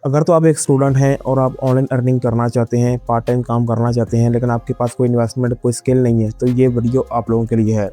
अगर तो आप एक स्टूडेंट हैं और आप ऑनलाइन अर्निंग करना चाहते हैं, पार्ट टाइम काम करना चाहते हैं, लेकिन आपके पास कोई इन्वेस्टमेंट, कोई स्किल नहीं है, तो ये वीडियो आप लोगों के लिए है।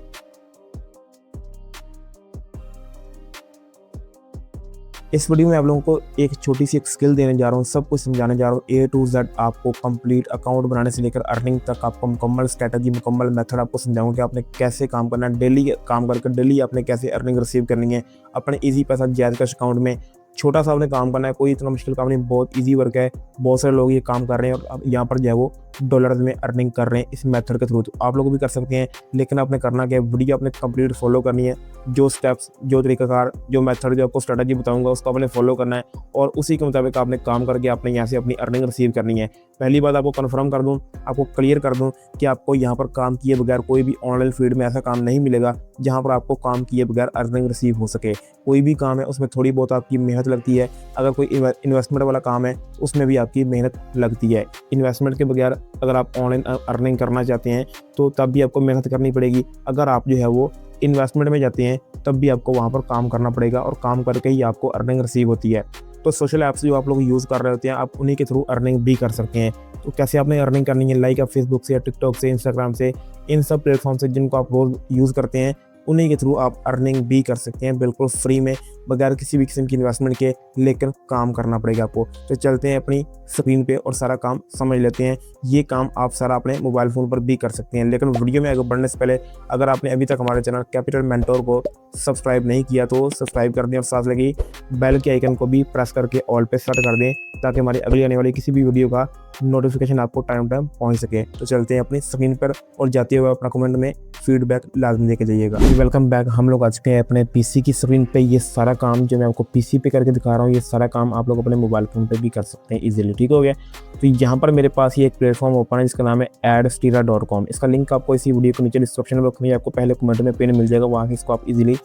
इस वीडियो में आप लोगों को एक छोटी सी एक स्किल देने जा रहा हूँ, सब कुछ समझाने जा रहा हूँ, ए टू जेड आपको कंप्लीट अकाउंट बनाने से लेकर अर्निंग तक आपको मुकम्मल स्ट्रैटेजी, मुकम्मल मेथड आपको समझाऊंगा कि आपने कैसे काम करना है, डेली काम करके डेली आपने कैसे अर्निंग रिसीव करनी है अपने ईजी पैसा जैज़ कैश अकाउंट में। छोटा सा आपने काम करना है, कोई इतना मुश्किल काम नहीं, बहुत ईजी वर्क है। बहुत सारे लोग ये काम कर रहे हैं और अब यहाँ पर जो है वो डॉलर्स में अर्निंग कर रहे हैं इस मेथड के थ्रू। तो आप लोग भी कर सकते हैं, लेकिन आपने करना क्या है, वीडियो आपने कंप्लीट फॉलो करनी है। जो स्टेप्स, जो तरीकाकार, जो मेथड, जो आपको स्ट्रेटजी बताऊंगा उसको आपने फॉलो करना है और उसी के मुताबिक आपने काम करके आपने यहाँ से अपनी अर्निंग रिसीव करनी है। पहली बात आपको कंफर्म कर दूँ, आपको क्लियर कर दूँ कि आपको यहाँ पर काम किए बगैर कोई भी ऑनलाइन फील्ड में ऐसा काम नहीं मिलेगा जहाँ पर आपको काम किए बगैर अर्निंग रिसीव हो सके। कोई भी काम है उसमें थोड़ी बहुत आपकी मेहनत लगती है। अगर कोई इन्वेस्टमेंट वाला काम है उसमें भी आपकी मेहनत लगती है। इन्वेस्टमेंट के बगैर अगर आप ऑनलाइन अर्निंग करना चाहते हैं तो तब भी आपको मेहनत करनी पड़ेगी। अगर आप जो है वो इन्वेस्टमेंट में जाते हैं तब भी आपको वहाँ पर काम करना पड़ेगा और काम करके ही आपको अर्निंग रिसीव होती है। तो सोशल ऐप्स जो आप लोग यूज़ कर रहे होते हैं, आप उन्हीं के थ्रू अर्निंग भी कर सकते हैं। तो कैसे आपने अर्निंग करनी है, लाइक आप फेसबुक से या टिकटॉक से, इंस्टाग्राम से, इन सब प्लेटफॉर्म से जिनको आप रोज़ यूज़ करते हैं, उन्हीं के थ्रू आप अर्निंग भी कर सकते हैं बिल्कुल फ्री में, बगैर किसी भी किस्म की इन्वेस्टमेंट के, लेकिन काम करना पड़ेगा आपको। तो चलते हैं अपनी स्क्रीन पे और सारा काम समझ लेते हैं। ये काम आप सारा अपने मोबाइल फ़ोन पर भी कर सकते हैं, लेकिन वीडियो में आगे बढ़ने से पहले अगर आपने अभी तक हमारे चैनल कैपिटल मेंटोर को सब्सक्राइब नहीं किया तो सब्सक्राइब कर दें और साथ लगी बेल के आइकन को भी प्रेस करके ऑल पे सेट कर दें, ताकि हमारी अगली आने वाली किसी भी वीडियो का नोटिफिकेशन आपको टाइम टाइम पहुंच सके। तो चलते हैं अपनी स्क्रीन पर और जाते हुए अपना कमेंट में फीडबैक लाजमी देके जाइएगा। Welcome back. हम लोग आ चुके हैं अपने पीसी की स्क्रीन पे। ये सारा काम जो मैं आपको पीसी पे करके दिखा रहा हूँ, ये सारा काम आप लोग अपने मोबाइल फ़ोन पे भी कर सकते हैं इजीली। ठीक हो गया। तो यहाँ पर मेरे पास ये एक प्लेटफॉर्म ओपन है जिसका नाम है adstira.com। इसका लिंक आपको इसी वीडियो के नीचे डिस्क्रिप्शन में आपको पहले कमेंट में पिन मिल जाएगा, वहाँ से इसको आप इजीली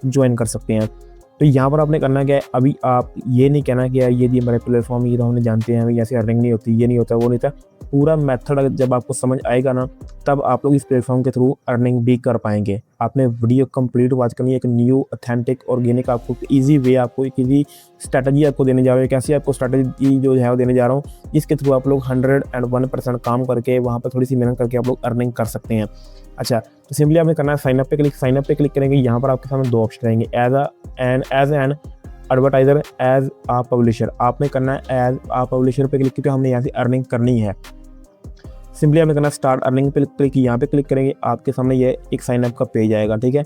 ज्वाइन कर सकते हैं। तो यहाँ पर आपने करना क्या है, अभी आप ये नहीं कहना कि यार ये जी हमारे प्लेटफॉर्म ये तो हमने जानते हैं, यहाँ से अर्निंग नहीं होती, ये नहीं होता, वो नहीं था। पूरा मेथड जब आपको समझ आएगा ना, तब आप लोग इस प्लेटफॉर्म के थ्रू अर्निंग भी कर पाएंगे। आपने वीडियो कंप्लीट वॉच करनी है, एक न्यू ऑथेंटिक ऑर्गेनिक आपको ईजी वे, आपको एक ईजी स्ट्रैटेजी आपको देने जा रहा हूँ। कैसी आपको स्ट्रैटेजी जो है वो देने जा रहा हूँ, जिसके थ्रू आप लोग 101% काम करके वहाँ पर थोड़ी सी मेहनत करके आप लोग अर्निंग कर सकते हैं। अच्छा, तो सिंपली आपने करना है साइनअप पे क्लिक करेंगे। यहाँ पर आपके सामने दो ऑप्शन रहेंगे, as an advertiser, as a publisher. आपने करना है एज आ पब्लिशर पे क्लिक, क्योंकि हमने यहाँ से अर्निंग करनी है। सिंपली आपने करना स्टार्ट अर्निंग पे क्लिक, यहाँ पे क्लिक करेंगे, आपके सामने ये एक साइनअप का पेज आएगा। ठीक है,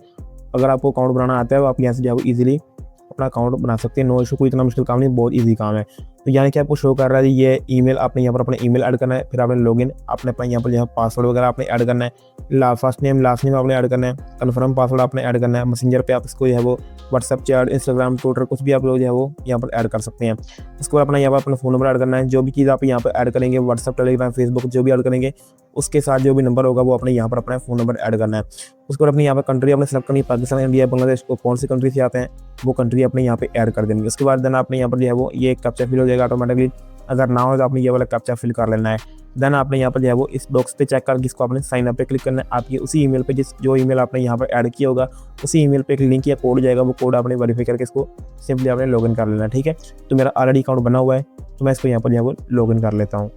अगर आपको अकाउंट बनाना आता है तो आप यहाँ से जो है ईजिली अपना अकाउंट बना सकते हैं। नो इशू, कोई इतना मुश्किल काम नहीं, बहुत इजी काम है। तो यानी कि आपको शो कर रहा है ये ईमेल, आपने यहाँ पर अपना ईमेल ऐड करना है, फिर आपने लॉगिन, आपने अपना यहाँ पर जो है पासवर्ड वगैरह आपने ऐड करना है, फर्स्ट नेम लास्ट नेम आपने ऐड करना है, कन्फर्म पासवर्ड आपने ऐड करना है। मैसेंजर पे आप इसको जो है वो व्हाट्सएप, चैट, इंस्टाग्राम, ट्विटर, कुछ भी आप लोग जो है वो यहाँ पर ऐड कर सकते हैं। इसके बाद अपना यहाँ पर अपना फ़ोन नंबर ऐड करना है। जो भी चीज़ आप यहाँ पर ऐड करेंगे, व्हाट्सएप, टेलीग्राम, फेसबुक, जो भी ऐड करेंगे उसके साथ जो भी नंबर होगा वो अपने यहाँ पर अपना फ़ोन नंबर ऐड करना है। उसके बाद अपने यहाँ पर कंट्री आपने सेलेक्ट करनी है, पाकिस्तान, इंडिया, बांग्लादेश, को कौन सी कंट्री से आते हैं वो कंट्री अपने यहाँ पे ऐड कर देंगे। उसके बाद देन आपने यहाँ पर जो है वो ये कैप्चा फिल हो जाएगा ऑटोमेटिकली। अगर ना हो तो आपने ये वाला कैप्चा फिल कर लेना है। देन आपने यहाँ पर जो है वो इस बॉक्स पे चेक करके इसको आपने साइन अप पे क्लिक करना है। आपकी उसी ईमेल पे जो ईमेल आपने यहाँ पर ऐड किया होगा, उसी ईमेल पे एक लिंक या कोड जाएगा, वो कोड आपने वेरीफाई करके इसको सिंपली आपने लॉगिन कर लेना है। ठीक है, तो मेरा ऑलरेडी अकाउंट बना हुआ है, तो मैं इसको यहाँ पर जो है वो लॉगिन कर लेता हूँ।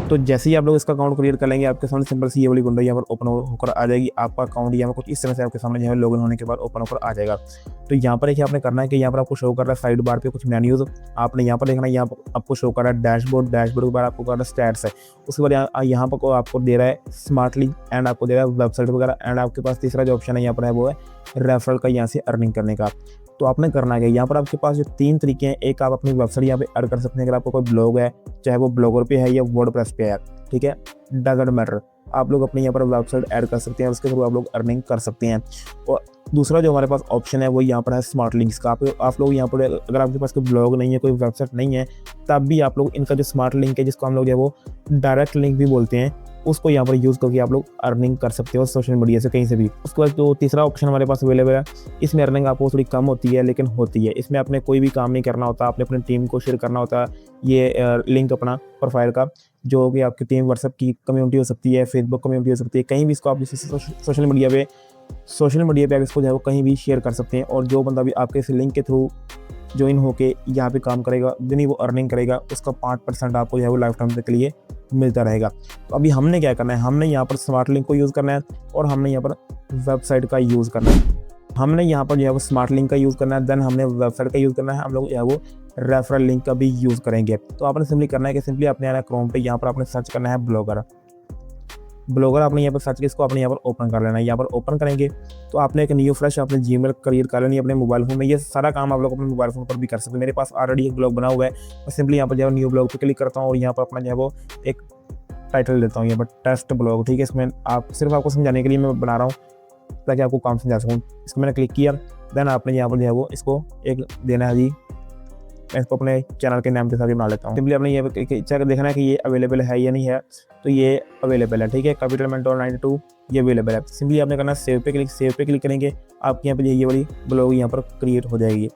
तो जैसे ही आप लोग इसका अकाउंट क्रिएट कर लेंगे, आपके सामने सिंपल सी ये वाली विंडो यहाँ पर ओपन होकर आ जाएगी। आपका अकाउंट यहाँ पर कुछ इस तरह से आपके सामने जो है लॉगिन होने के बाद ओपन होकर आ जाएगा। तो यहाँ पर देखिए आपने करना है कि यहाँ पर आपको शो कर रहा है साइड बार पे कुछ मेन्यूज, आपने यहाँ पर देखना है, यहाँ पर आपको शो कर रहा है डैशबोर्ड के बाद आपको कर रहा है स्टैट्स है। उसके बाद यहाँ पर आपको दे रहा है स्मार्टली एंड आपको दे रहा है वेबसाइट वगैरह, एंड आपके पास तीसरा जो ऑप्शन है यहाँ पर है वो है रेफरल का, यहाँ से अर्निंग करने का। तो आपने करना है, यहाँ पर आपके पास जो तीन तरीके हैं, एक आप अपनी वेबसाइट यहाँ पे ऐड कर सकते हैं। अगर आपको कोई ब्लॉग है, चाहे वो ब्लॉगर पे है या वर्डप्रेस पे है, ठीक है, डजंट मैटर, आप लोग अपने यहाँ पर वेबसाइट ऐड कर सकते हैं, उसके थ्रू आप लोग अर्निंग कर सकते हैं। और दूसरा जो हमारे पास ऑप्शन है वो यहाँ पर है स्मार्ट लिंक्स का। आप लोग यहाँ पर अगर आपके पास कोई ब्लॉग नहीं है, कोई वेबसाइट नहीं है, तब भी आप लोग इनका जो स्मार्ट लिंक है, जिसको हम लोग जो है वो डायरेक्ट लिंक भी बोलते हैं, उसको यहाँ पर यूज़ करके आप लोग अर्निंग कर सकते हो सोशल मीडिया से कहीं से भी। उसके बाद जो तीसरा ऑप्शन हमारे पास अवेलेबल है, इसमें अर्निंग आपको थोड़ी कम होती है, लेकिन होती है। इसमें आपने कोई भी काम नहीं करना होता, आपने अपनी टीम को शेयर करना होता है ये लिंक अपना प्रोफाइल का, जो भी आपकी टीम व्हाट्सएप की कम्युनिटी हो सकती है, फेसबुक कम्युनिटी हो सकती है, कहीं भी इसको आप सोशल मीडिया पे सोशल मीडिया पे आप इसको जो है वो कहीं भी शेयर कर सकते हैं, और जो बंदा भी आपके इस लिंक के थ्रू ज्वाइन होके यहाँ पे काम करेगा, जितनी वो अर्निंग करेगा उसका 5% आपको जो है वो लाइफ टाइम के लिए मिलता रहेगा। तो अभी हमने क्या करना है, हमने यहाँ पर स्मार्ट लिंक को यूज़ करना है और हमने यहाँ पर वेबसाइट का यूज़ करना है। हमने यहाँ पर जो है वो स्मार्ट लिंक का यूज़ करना है, देन हमने वेबसाइट का यूज़ करना है, हम लोग जो है वो रेफरल लिंक का भी यूज़ करेंगे। तो आपने सिंपली करना है कि सिंपली अपने आना क्रोम पे, यहाँ पर आपने सर्च करना है ब्लॉगर। आपने यहाँ पर सर्च किया, इसको आपने यहाँ पर ओपन कर लेना है। यहाँ पर ओपन करेंगे तो आपने एक न्यू फ्रेश अपने जीमेल क्रिएट कर लेनी है अपने मोबाइल फ़ोन में। ये सारा काम आप लोग अपने मोबाइल फ़ोन पर भी कर सकते हैं। मेरे पास ऑलरेडी एक ब्लॉग बना हुआ है, मैं सिंपली यहाँ पर जो है न्यू ब्लॉग पर क्लिक करता हूँ और यहाँ पर अपना जो है वो एक टाइटल देता हूँ, यहाँ पर टेस्ट ब्लॉग, ठीक है। इसमें आप सिर्फ आपको समझाने के लिए मैं बना रहा हूँ ताकि आपको काम समझा सकूँ। इसको मैंने क्लिक किया, देन आपने यहाँ पर जो है वो इसको एक देना है जी, मैं इसको अपने चैनल के नाम के साथ ही बना लेता हूँ। सिंपली आपने ये चेक देखना है कि ये अवेलेबल है या नहीं है, तो ये अवेलेबल है, ठीक है। कैपिटल मेंटोर 92 ये अवेलेबल है। सिंपली आपने करना है सेव पे क्लिक करेंगे, आपके यहाँ पे ये वाली ब्लॉग यहाँ पर क्रिएट हो जाएगी।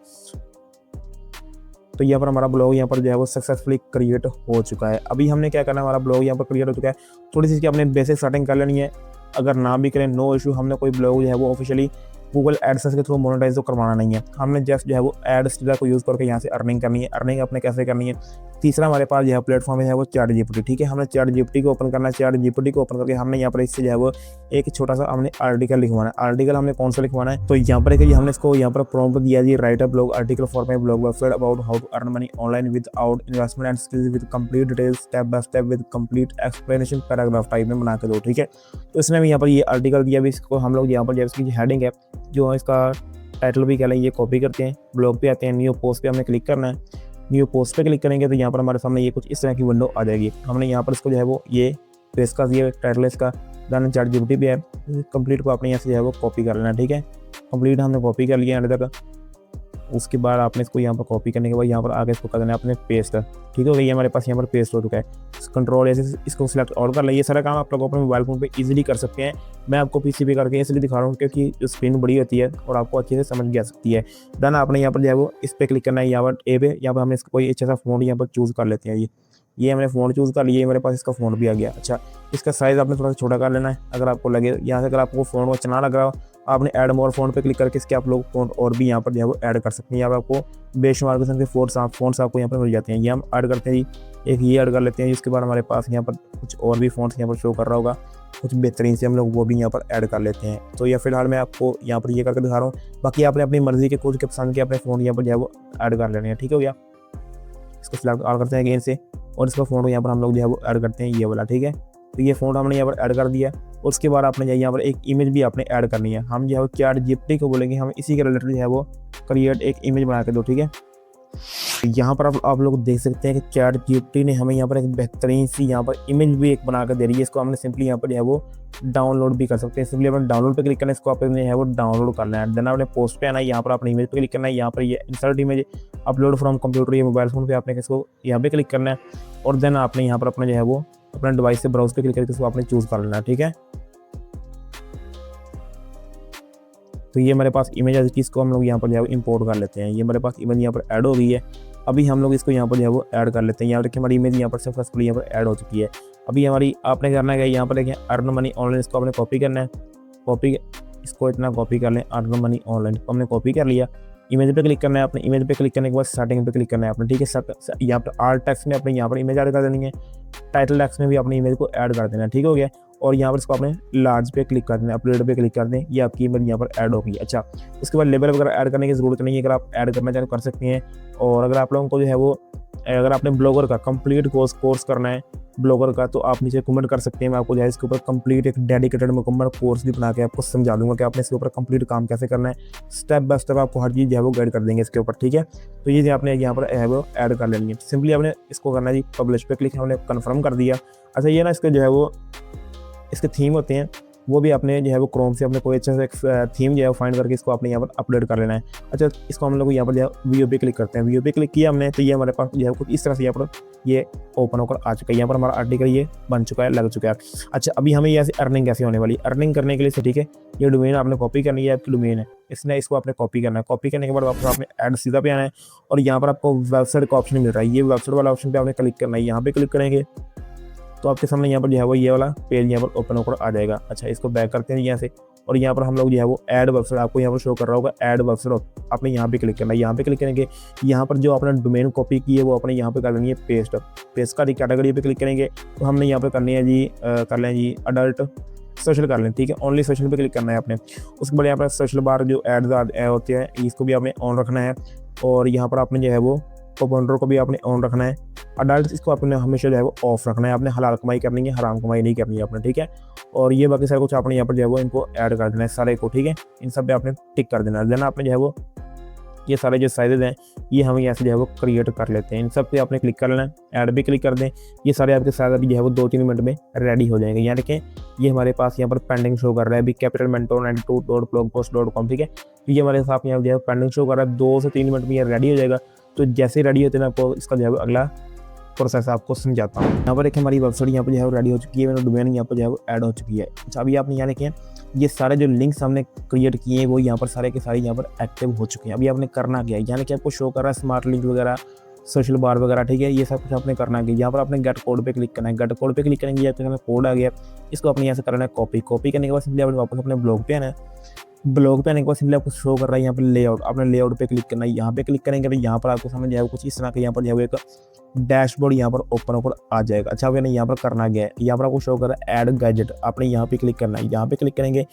तो यहाँ पर हमारा ब्लॉग यहाँ पर जो है वो सक्सेसफुली क्रिएट हो चुका है। अभी हमने क्या करना है, हमारा ब्लॉग यहाँ पर क्रिएट हो चुका है। थोड़ी सी इसकी आपने बेसिक सेटिंग कर लेनी है, अगर ना भी करें नो इशू। हमने कोई ब्लॉग जो है वो ऑफिशियली गूगल एडसेंस के थ्रू मोनेटाइज तो करवाना नहीं है, हमने जस्ट जो है वो एड्स को यूज़ करके यहाँ से अर्निंग करनी है। अर्निंग अपने कैसे करनी है, तीसरा हमारे पास जो है प्लेटफॉर्म है वो चैट जीपीटी, ठीक है। हमने चैट जीपीटी को ओपन करना है। चैट जीपीटी को ओपन करके हमने यहाँ पर इससे जो है वो एक छोटा सा हमने आर्टिकल लिखवाना है। आर्टिकल हमने कौन सा लिखवाना है, तो यहाँ पर हमने इसको यहाँ पर प्रॉम्प्ट दिया जी, write a blog article for my blog website about how to earn money online without investment and skills with complete details step by step with complete explanation paragraph type में बना के दो, ठीक है। तो इसने भी यहाँ पर ये आर्टिकल दिया, भी इसको हम लोग यहाँ पर जो इसकी हेडिंग है, जो इसका टाइटल भी कह लें, ये कॉपी करते हैं, ब्लॉग पे आते हैं, न्यू पोस्ट पे हमने क्लिक करना है। न्यू पोस्ट पे क्लिक करेंगे तो यहाँ पर हमारे सामने ये कुछ इस तरह की विंडो आ जाएगी। हमने यहाँ पर इसको जो है वो ये फेस का ये टाइटल है इसका, देन चैट जीपीटी भी है, कंप्लीट को आपने यहाँ से जो है वो कॉपी कर लेना है, ठीक है। कंप्लीट हमने कॉपी कर लिया एंड तक। उसके बाद आपने इसको यहाँ पर कॉपी करने के बाद यहाँ पर आगे इसको कर देना है अपने पेस्ट, ठीक हो गई। ये हमारे पास यहाँ पर पेस्ट हो चुका है। कंट्रोल ऐसे इसको सिलेक्ट और कर लिया। ये सारा काम आप लोग अपने मोबाइल फ़ोन पे इजीली कर सकते हैं। मैं आपको पीसी पे करके इसलिए दिखा रहा हूँ क्योंकि स्क्रीन बड़ी होती है और आपको अच्छे से समझ भी आ सकती है। देन आपने यहाँ पर जो है वो इस पर क्लिक करना है, यहाँ पर ए पे, यहाँ पर हमने इसको कोई अच्छा सा फ़ोन यहाँ पर चूज़ कर लेते हैं। ये हमने फ़ोन चूज़ कर लिया, मेरे पास इसका फ़ोन भी आ गया। अच्छा, इसका साइज़ आपने थोड़ा सा छोटा कर लेना है अगर आपको लगे। यहाँ से अगर आपको फ़ोन को अच्छा ना लग रहा हो, आपने ऐड मोर फ़ोन पे क्लिक करके इसके आप लोग फ़ोन और भी यहाँ पर जो है वो ऐड कर सकते हैं। यहाँ पर आपको बेशुमार किस्म के फ़ोन्स आपको यहाँ पर मिल जाते हैं। ये हम ऐड करते हैं जी, एक ये ऐड कर लेते हैं। इसके बाद हमारे पास यहाँ पर कुछ और भी फ़ोन्स यहाँ पर शो कर रहा होगा, कुछ बेहतरीन से हम लोग वो भी यहाँ पर ऐड कर लेते हैं। तो ये फिलहाल मैं आपको यहाँ पर ये करके दिखा रहा हूँ, बाकी आपने अपनी मर्ज़ी के कुछ के पसंद के अपने फ़ोन यहाँ पर जो है वो ऐड कर लेने हैं, ठीक हो गया। इसको सिलेक्ट और करते हैं अगेन से, और इसका फ़ोन यहाँ पर हम लोग जो है वो ऐड करते हैं ये वाला, ठीक है। तो ये फ़ोन हमने यहाँ पर ऐड कर दिया। उसके बाद आपने यहाँ पर एक इमेज भी आपने ऐड करनी है। हम जो है वो चैट जीपीटी को बोलेंगे हम इसी के रिलेटेड जो है वो क्रिएट एक इमेज बना के दो, ठीक है। यहाँ पर आप लोग देख सकते हैं कि चैट जीपीटी ने हमें यहाँ पर एक बेहतरीन सी यहाँ पर इमेज भी एक बना कर दे रही है। इसको हमने सिंपली यहाँ पर जो है वो डाउनलोड भी कर सकते हैं। सिंपली अपने डाउनलोड पे क्लिक करना है, इसको आपने है वो डाउनलोड करना है। देन आपने पोस्ट पे आना है, यहाँ पर आपने इमेज पे क्लिक करना है, यहाँ पर ये insert image upload from computer या मोबाइल फ़ोन पे आपने इसको यहाँ पे क्लिक करना है, और देन आपने यहाँ पर अपना जो है वो अपना डिवाइस से ब्राउज पे क्लिक करके इसको आपने चूज़ कर लेना है, ठीक है। तो ये हमारे पास इमेज है, इसको हम लोग यहाँ पर जो है इंपोर्ट कर लेते हैं। ये हमारे पास इमेज यहाँ पर ऐड हो गई है। अभी हम लोग इसको यहाँ पर जो है वो ऐड कर लेते हैं। यहाँ देखिए हमारी इमेज यहाँ पर सक्सेसफुली यहाँ पर ऐड हो चुकी है। अभी हमारी आपने करना है यहाँ पर देखिए अर्न मनी ऑनलाइन, इसको आपने कॉपी करना है। इसको इतना कॉपी कर लें, अर्न मनी ऑनलाइन को हमने कॉपी कर लिया। इमेज पे क्लिक करना है आपने, इमेज पे क्लिक करने के बाद सेटिंग पे क्लिक करना है आपने, ठीक है। यहाँ पर आर्ट टेक्स्ट में अपने यहाँ पर इमेज ऐड कर देनी है, टाइटल टेक्स्ट में भी अपनी इमेज को ऐड कर देना है, ठीक हो गया। और यहाँ पर इसको आपने लार्ज पे क्लिक कर देना, अपलोड पे क्लिक कर दें, ये आपकी इमेज यहाँ पर ऐड होगी। अच्छा, उसके बाद लेबल वगैरह ऐड करने की ज़रूरत नहीं है, अगर आप ऐड करना चाहें तो कर सकते हैं। और अगर आप लोगों को जो है वो अगर आपने ब्लॉगर का कंप्लीट कोर्स करना है ब्लॉगर का, तो आप नीचे कमेंट कर सकते हैं। मैं आपको जो है इसके ऊपर कंप्लीट एक डेडिकेटेड मुकम्मल कोर्स भी बना के आपको समझा दूंगा कि आपने इसके ऊपर कंप्लीट काम कैसे करना है। स्टेप बाय स्टेप आपको हर चीज़ जो है वो गाइड कर देंगे इसके ऊपर, ठीक है। तो ये आपने यहाँ पर है वो ऐड कर लेनी है। सिंपली आपने इसको करना है जी, पब्लिश पे क्लिक हमने कन्फर्म कर दिया। अच्छा, ये ना इसके जो है वो इसके थीम होते हैं, वो भी आपने जो है वो क्रोम से अपने कोई अच्छा सा थीम जो है वो फाइंड करके इसको आपने यहाँ पर अपलोड कर लेना है। अच्छा, इसको हम लोग यहाँ पर जो है वीडियो पे क्लिक करते हैं। वीडियो पे क्लिक किया हमने, तो ये हमारे पास जो है कुछ इस तरह से यहाँ पर ये ओपन होकर आ चुका है। यहाँ पर हमारा आर्टिकल ये बन चुका है, लग चुका है। अच्छा, अभी हमें यहाँ से अर्निंग कैसे होने वाली, अर्निंग करने के लिए से, ठीक है, ये डोमेन आपने कॉपी करनी है, आपकी डोमेन है, इसको आपने कॉपी करना है। कॉपी करने के बाद वापस आपने ऐड सीधा पे आना है, और यहाँ पर आपको वेबसाइट का ऑप्शन मिल रहा है, ये वेबसाइट वाला ऑप्शन पे आपने क्लिक करना है। यहाँ पे क्लिक करेंगे तो आपके सामने यहाँ पर जो है वो ये वाला पेज यहाँ पर ओपन होकर आ जाएगा। अच्छा, इसको बैक करते हैं यहाँ से, और यहाँ पर हम लोग जो है वो ऐड वेबसाइट आपको यहाँ पर शो कर रहा होगा, ऐड वेबसाइट आपने यहाँ पे क्लिक करना है। यहाँ पे क्लिक करेंगे, यहाँ पर जो आपने डोमेन कॉपी की है वो अपने यहाँ पे कर लेनी है पेस्ट। पेस्ट का कैटेगरी पे क्लिक करेंगे तो हमने यहाँ पे करनी है जी कर लें जी अडल्ट सोशल कर लें, ठीक है। ओनली सोशल पे क्लिक करना है आपने। उसके बाद यहाँ पर सोशल बार जो एड्स होते हैं इसको भी आपने ऑन रखना है, और यहाँ पर आपने जो है वो पॉपुलर को भी आपने ऑन रखना है। अडल्ट इसको आपने हमेशा जो है वो ऑफ रखना है। आपने हलाल कमाई करनी है, हराम कमाई नहीं करनी है आपने, ठीक है। और ये बाकी सारा कुछ आपने यहाँ पर जो है वो इनको ऐड कर देना है सारे को, ठीक है। इन सब पे आपने टिक कर देना है। देन आपने जो है वो ये सारे जो साइजेज हैं ये हम यहाँ से जो है वो क्रिएट कर लेते हैं। इन सब पे आपने क्लिक कर लेना है, ऐड भी क्लिक कर दें। ये सारे आपके साइज अभी जो है वो 2-3 मिनट में रेडी हो जाएंगे। यहाँ देखें ये हमारे पास यहाँ पर पेंडिंग शो कर रहा है अभी capitalmentor92.blogpost.com, ठीक है। तो ये हमारे साथ यहाँ जो है पेंडिंग शो कर रहा है, 2 से 3 मिनट में ये रेडी हो जाएगा। तो जैसे रेडी होते हैं आपको इसका जो है अगला प्रोसेस आपको समझाता हूँ। यहाँ पर देखिए हमारी वेबसाइट यहाँ पर जो है रेडी हो चुकी है, मेरा डोमेन यहाँ पर जो है वो ऐड हो चुकी है। अच्छा अभी आपने यहाँ देखें ये सारे जो लिंक्स हमने क्रिएट किए हैं वो यहाँ पर सारे के सारे यहाँ पर एक्टिव हो चुके हैं। अभी आपने करना क्या है, यानी कि आपको शो कर रहा है स्मार्ट लिंक वगैरह, सोशल बार वगैरह, ठीक है। ये सब कुछ आपने करना है। यहाँ पर आपने गेट कोड पे क्लिक करना है। गेट कोड पे क्लिक करेंगे आपके सामने कोड आ गया, इसको अपने यहाँ से करना है कॉपी। कॉपी करने के बाद सिंपली आपने वापस अपने ब्लॉग पे आना है। ब्लॉग पे आने के बाद सिंपली आपको शो कर रहा है यहाँ पर लेआउट, आपने लेआउट पे क्लिक करना है। यहाँ पे क्लिक करेंगे तो यहाँ पर आपको सामने जो है कुछ इस तरह का यहाँ पर जो है एक डैशबोर्ड यहाँ पर ओपन आ जाएगा। अच्छा मैंने यहाँ पर करना गया है, यहाँ पर आपको शो कर रहा है ऐड गैजेट, आपने यहाँ पे क्लिक करना है। यहाँ पे क्लिक करेंगे,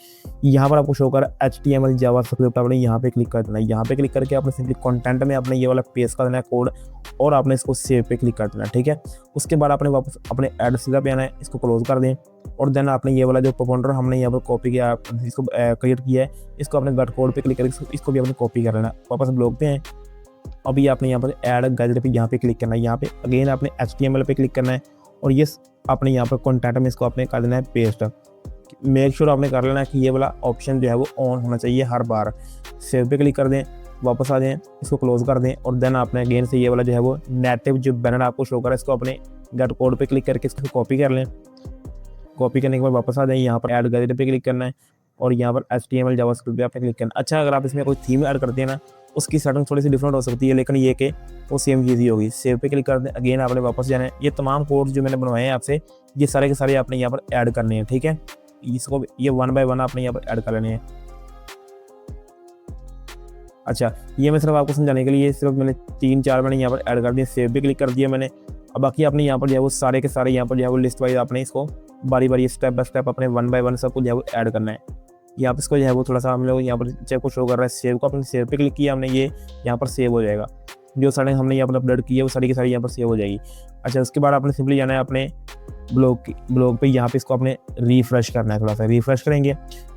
यहाँ पर आपको शो कर रहा है HTML जावास्क्रिप्ट, आपने यहाँ पे क्लिक कर देना है। यहाँ पे क्लिक करके आपने सिंपली कंटेंट में आपने ये वाला पेस्ट कर देना है कोड, और आपने इसको सेव पे क्लिक कर देना है, ठीक है। उसके बाद आपने वापस अपने एड सीधा पे आना है, इसको क्लोज कर दें। और देन आपने ये वाला जो पॉपुलर हमने यहाँ पर कॉपी किया, इसको क्रिएट किया है, इसको अपने गट कोड पे क्लिक करके इसको भी आपने कॉपी कर लेना। वापस ब्लॉग पे हैं, अभी आपने यहाँ पर ऐड गैजेट पे यहाँ पे क्लिक करना है। यहाँ पे अगेन आपने HTML पे क्लिक करना है, और ये आपने यहाँ पर कंटेंट में इसको आपने कर देना है पेस्ट। मेक श्योर आपने कर लेना है कि ये वाला ऑप्शन जो है वो ऑन होना चाहिए हर बार। सेव पे क्लिक कर दें, वापस आ जाएं, इसको क्लोज कर दें, और देन आपने अगेन से ये वाला जो है वो नेटिव जो बैनर आपको शो कर रहा है इसको अपने गेट कोड पे क्लिक करके इसको कॉपी कर लें। कॉपी करने के बाद वापस आ जाए, यहाँ पर ऐड गैजेट पे क्लिक करना है, और यहाँ पर HTML जावास्क्रिप्ट पे आपने क्लिक करना है। अच्छा अगर आप इसमें कोई थीम ऐड करते हैं ना, उसकी सेटिंग थोड़ी सी डिफरेंट हो सकती है, लेकिन ये कि वो सेम चीज़ ही होगी। सेव पे क्लिक कर दें, अगेन आपने वापस जाना है। ये तमाम कोड जो मैंने बनवाए हैं आपसे, ये सारे के सारे आपने यहाँ पर ऐड करने हैं, ठीक है। इसको ये 1 बाय 1 आपने यहाँ पर ऐड कर लेने हैं। अच्छा ये मैं सिर्फ आपको समझाने के लिए सिर्फ मैंने 3-4 मैंने यहाँ पर ऐड कर दिए। सेव पे क्लिक कर दिया मैंने। अब बाकी आपने यहाँ पर जो है वो सारे के सारे यहाँ पर जो है वो लिस्ट वाइज आपने इसको बारी बारी स्टेप बाय स्टेप अपने 1 बाय 1 सबको जो है वो ऐड करना है। यहाँ पर इसको जो है वो थोड़ा सा हम लोग यहाँ पर चेक को शो कर रहा है सेव को, अपने सेव पे क्लिक किया हमने, ये यहाँ पर सेव हो जाएगा। जो सारे हमने यहाँ पर अपलोड किए वो सारी की सारी यहाँ पर सेव हो जाएगी। अच्छा उसके बाद आपने सिंपली जाना है अपने ब्लॉग पे, यहाँ पे इसको आपने रिफ्रेश करना है। थोड़ा सा रिफ्रेश करेंगे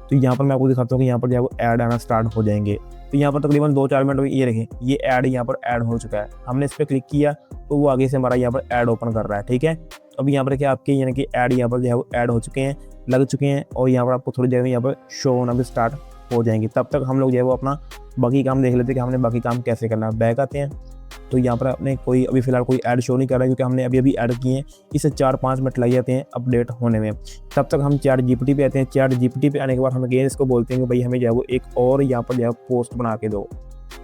तो यहाँ पर मैं आपको दिखाता हूँ कि यहाँ पर जो है वो ऐड आना स्टार्ट हो जाएंगे। तो यहाँ पर तकरीबन 2-4 मिनट में ये देखें ये ऐड यहाँ पर ऐड हो चुका है। हमने इस पर क्लिक किया तो वो आगे से हमारा यहाँ पर ऐड ओपन कर रहा है, ठीक है। अभी यहाँ पर देखिए आपके यानी कि ऐड यहाँ पर जो है वो ऐड हो चुके हैं, लग चुके हैं, और यहाँ पर आपको थोड़ी देर में यहाँ पर शो होना भी स्टार्ट हो जाएंगे। तब तक हम लोग जो है वो अपना बाकी काम देख लेते हैं कि हमने बाकी काम कैसे करना है। बैक आते हैं तो यहाँ पर आपने कोई अभी फ़िलहाल कोई ऐड शो नहीं कर रहा है, क्योंकि हमने अभी ऐड किए हैं। इसे 4-5 मिनट लग जाते हैं अपडेट होने में। तब तक हम ChatGPT पे आते हैं। ChatGPT पे आने के बाद हम अगेन इसको बोलते हैं कि भाई हमें जो है वो एक और यहाँ पर जो है पोस्ट बना के दो।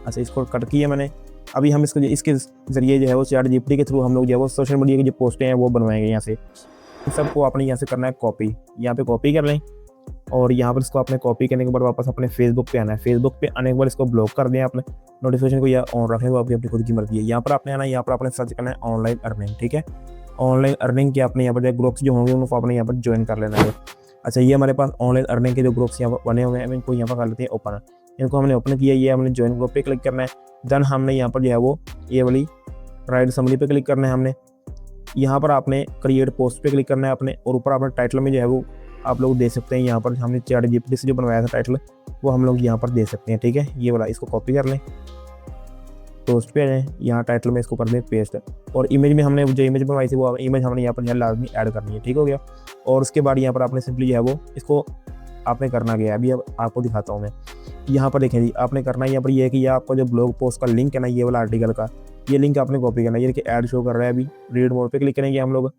अच्छा इसको कट किया मैंने। अभी हम इसके ज़रिए जो है वो ChatGPT के थ्रू हम लोग जो है वो सोशल मीडिया की जो पोस्टें हैं वो बनवाएंगे। यहाँ से सबको आपने यहाँ से करना है कॉपी, यहाँ पे कॉपी कर लें, और यहाँ पर इसको आपने कॉपी करने के बाद वापस अपने फेसबुक पे आना है। फेसबुक पे आने के बाद इसको ब्लॉक कर दें, आपने नोटिफिकेशन को या ऑन रखें, वो आपकी अपनी खुद की मर्जी है। यहाँ पर आपने आना है, यहाँ पर आपने सर्च करना है ऑनलाइन अर्निंग, ठीक है। ऑनलाइन अर्निंग के आपने यहाँ पर जो ग्रुप्स जो होंगे उनको आपने यहाँ पर ज्वाइन कर लेना है। अच्छा ये हमारे पास ऑनलाइन अर्निंग के जो ग्रुप्स यहाँ पर बने हुए हैं इनको यहाँ पर कर लेते हैं ओपन। इनको हमने ओपन किया, ये हमने ज्वाइन ग्रुप पे क्लिक करना है। देन हमने यहाँ पर जो है वो ये वाली राइट समरी पे क्लिक करना है हमने। यहाँ पर आपने क्रिएट पोस्ट पे क्लिक करना है अपने, और ऊपर आपने टाइटल में जो है वो आप लोग दे सकते हैं। यहाँ पर हमने ChatGPT से जो बनवाया था टाइटल वो हम लोग यहाँ पर दे सकते हैं, ठीक है। ये वाला इसको कॉपी कर लें, पोस्ट पे आ जाएँ, यहाँ टाइटल में इसको कर दें पेस्ट, और इमेज में हमने जो इमेज बनवाई थी वो इमेज हमने यहाँ पर लाजमी ऐड करनी है, ठीक हो गया। और उसके बाद यहाँ पर आपने सिंपली जो है वो इसको आपने करना गया। अभी अब आपको दिखाता हूँ मैं। यहाँ पर देखें जी आपने करना है यहाँ पर ये है कि यह आपका जो ब्लॉग पोस्ट का लिंक है ना, ये वाला आर्टिकल का ये लिंक आपने कॉपी करना है। ये देखिए ऐड शो कर रहा है, अभी रीड मोर पे क्लिक करेंगे हम लोग।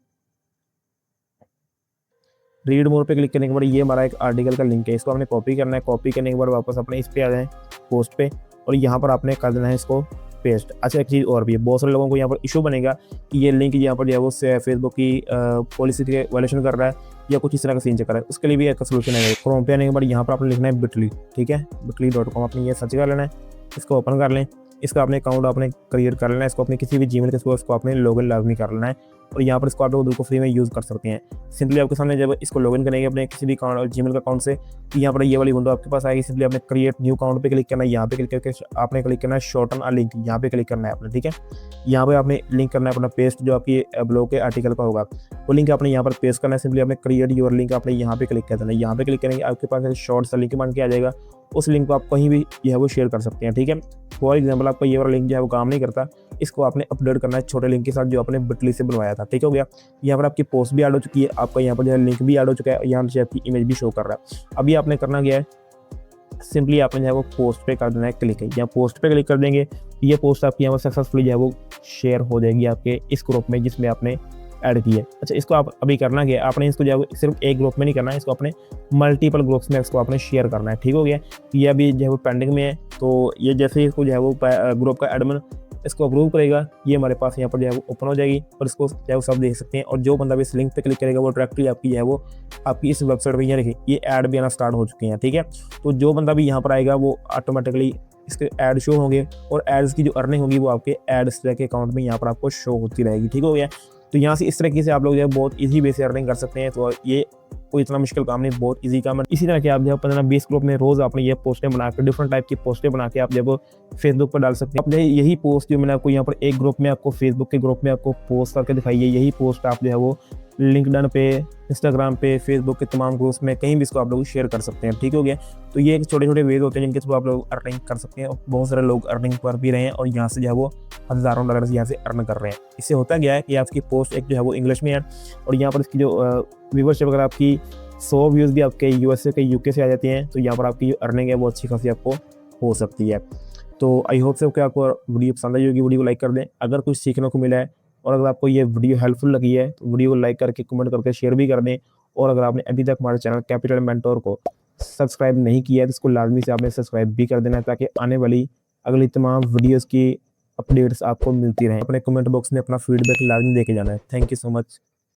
रीड मोर पे क्लिक करने के बाद ये हमारा एक आर्टिकल का लिंक है, इसको आपने कॉपी करना है। कॉपी करने के बाद वापस अपने इस पे आ जाएं पोस्ट पे, और यहाँ पर आपने कर देना है इसको पेस्ट। अच्छा एक चीज़ और भी है, बहुत सारे लोगों को यहाँ पर इशू बनेगा कि ये लिंक यहाँ पर जो है वो फेसबुक की पॉलिसी के वायलेशन कर रहा है या कुछ इस तरह का सीन चल रहा है। उसके लिए भी एक सोल्यूशन है। क्रोम पे आने के बाद यहाँ पर आपने लिखना है बिटली, ठीक है, bitly.com आपने ये सर्च कर लेना है, इसको ओपन कर लें। इसका अपने अकाउंट आपने क्रिएट कर लेना है, इसको अपने किसी भी जीमेल के थ्रू इसको आपने लॉगिन लाजमी कर लेना है और यहाँ पर इसको आप लोग बिल्कुल फ्री में यूज़ कर सकते हैं। सिंपली आपके सामने जब इसको लॉगिन करेंगे अपने किसी भी अकाउंट जीमेल का अकाउंट से, तो यहाँ पर ये वाली विंडो आपके पास आएगी। सिंपली आपने क्रिएट न्यू अकाउंट पे क्लिक करना है, यहाँ पे क्लिक करके आपने क्लिक करना है शॉर्टन अ लिंक, यहाँ पे क्लिक करना है आपने, ठीक है। यहाँ पे आपने लिंक करना है अपना पेस्ट, जो आपकी ब्लॉग के आर्टिकल का होगा वो लिंक आपने यहाँ पर पेस्ट करना है। सिंपली आपने क्रिएट योर लिंक आपने यहाँ पे क्लिक कर देना है। यहाँ पे क्लिक करेंगे आपके पास शॉर्ट सा लिंक बन के आ जाएगा, उस लिंक को आप कहीं भी जो है वो शेयर कर सकते हैं, ठीक है। फॉर एग्जांपल आपका ये वाला लिंक जो है वो काम नहीं करता, इसको आपने अपडेट करना है छोटे लिंक के साथ जो आपने बिटली से बनवाया था, ठीक हो गया। यहाँ पर आपकी पोस्ट भी ऐड हो चुकी है, आपका यहाँ पर जो है लिंक भी ऐड हो चुका है, यहाँ से आपकी इमेज भी शो कर रहा है। अभी आपने करना क्या है, सिंपली आपने जो है वो पोस्ट पे कर देना है क्लिक है। यहाँ पोस्ट पे क्लिक कर देंगे, ये पोस्ट आपकी यहाँ पर सक्सेसफुली जो है वो शेयर हो जाएगी आपके इस ग्रुप में जिसमें आपने ऐड की है। अच्छा इसको आप अभी करना क्या है, आपने इसको जो है सिर्फ एक ग्रुप में नहीं करना है, इसको अपने मल्टीपल ग्रुप्स में इसको आपने शेयर करना है, ठीक हो गया। ये अभी जो है वो पेंडिंग में है, तो ये जैसे ही इसको जो है वो ग्रुप का एडमिन इसको अप्रूव करेगा, ये हमारे पास यहाँ पर जो है वो ओपन हो जाएगी और इसको जो है वो सब देख सकते हैं। और जो बंदा भी इस लिंक पे क्लिक करेगा वो डायरेक्टली आपकी जो है वो आपकी इस वेबसाइट पर यहाँ देखिए ये ऐड भी आना स्टार्ट हो चुके हैं, ठीक है। तो जो बंदा भी यहाँ पर आएगा वो ऑटोमेटिकली इसके ऐड शो होंगे और एड्स की जो अर्निंग होगी वो आपके एड्स के अकाउंट में यहाँ पर आपको शो होती रहेगी, ठीक हो गया। तो यहाँ से इस तरीके से आप लोग जो है बहुत इजी वे से अर्निंग कर सकते हैं। तो ये कोई इतना मुश्किल काम नहीं, बहुत इजी काम है। इसी तरह के आप जो 15-20 ग्रुप में रोज आपने ये पोस्टें बना के डिफरेंट टाइप की पोस्टें बना के आप जब फेसबुक पर डाल सकते हैं। आप जो यही पोस्ट जो मैंने आपको यहाँ पर एक ग्रुप में आपको फेसबुक के ग्रुप में आपको पोस्ट करके दिखाई है, यही पोस्ट आप जो है वो लिंक्डइन पे, इंस्टाग्राम पे, फेसबुक के तमाम ग्रुप्स में कहीं भी इसको आप लोग शेयर कर सकते हैं, ठीक हो गया। तो ये छोटे छोटे वेज होते हैं जिनके थ्रू आप लोग अर्निंग कर सकते हैं और बहुत सारे लोग अर्निंग कर भी रहे हैं और यहाँ से जो है वो हज़ारों डॉलर यहाँ से अर्न कर रहे हैं। इससे होता गया है कि आपकी पोस्ट एक जो है वो इंग्लिश में है और यहाँ पर इसकी जो व्यूवरशिप अगर आपकी 100 व्यूज़ भी आपके यूएसए के यूके से आ जाती हैं तो यहाँ पर आपकी जो अर्निंग है वो अच्छी खासी आपको हो सकती है। तो आई होप से कि आपको वीडियो पसंद आई होगी, वीडियो को लाइक कर दें अगर कुछ सीखने को मिला है, और अगर आपको ये वीडियो हेल्पफुल लगी है तो वीडियो को लाइक करके कमेंट करके शेयर भी कर दें। और अगर आपने अभी तक हमारे चैनल कैपिटल मेंटोर को सब्सक्राइब नहीं किया है तो इसको लाजमी से आपने सब्सक्राइब भी कर देना है ताकि आने वाली अगली तमाम वीडियोस की अपडेट्स आपको मिलती रहें। अपने कमेंट बॉक्स में अपना फीडबैक लाजमी देके जाना है। Thank you so much.